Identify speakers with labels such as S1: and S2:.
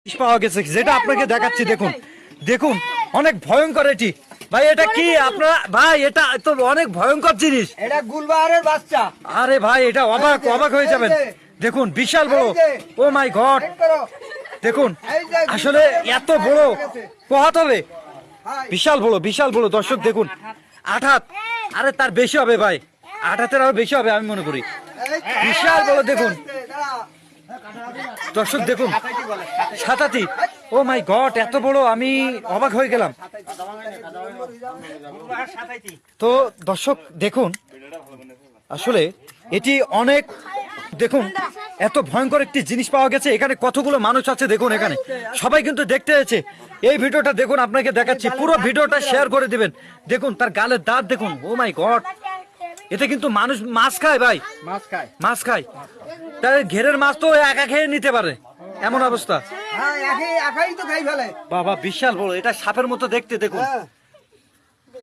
S1: পাওয়া গেছে, যেটা আপনাকে দেখাচ্ছি। দেখুন দেখুন, অনেক ভয়ঙ্কর এটি ভাই। এটা কি আপনারা ভাই, এটা তো অনেক ভয়ঙ্কর জিনিস।
S2: এটা গুলবাহারের বাচ্চা।
S1: আরে ভাই, এটা অবাক অবাক হয়ে যাবেন। দেখুন বিশাল বড়, ও মাই গড। দেখুন আসলে এত বড় পোহাত হবে, বিশাল বড় বিশাল বড়। দর্শক দেখুন, 8 হাত, আরে তার বেশি হবে ভাই, 8 হাতের আরো বেশি হবে আমি মনে করি। বিশাল বড় দেখুন দর্শক, দেখুন 7 হাতি। ও মাই গড, এত বড়, আমি অবাক হয়ে গেলাম। তো দর্শক দেখুন, আসলে এটি অনেক, দেখুন এত ভয়ঙ্কর একটি জিনিস পাওয়া গেছে। এখানে কতগুলো মানুষ আছে দেখুন, এখানে সবাই কিন্তু দেখতে এসেছে। এই ভিডিওটা দেখুন, আপনাকে দেখাচ্ছি, পুরো ভিডিওটা শেয়ার করে দিবেন। দেখুন তার গালের দাঁত দেখুন, ও মাই গড। এতে কিন্তু মানুষ মাছ খায় ভাই, মাছ খায়। তার ঘেরের মাছ তো একা খেয়ে নিতে পারে, এমন অবস্থা।
S2: হ্যাঁ, একাই তো খাই ফেলে।
S1: বাবা বিশাল বড়, এটা সাপের মতো দেখতে। দেখুন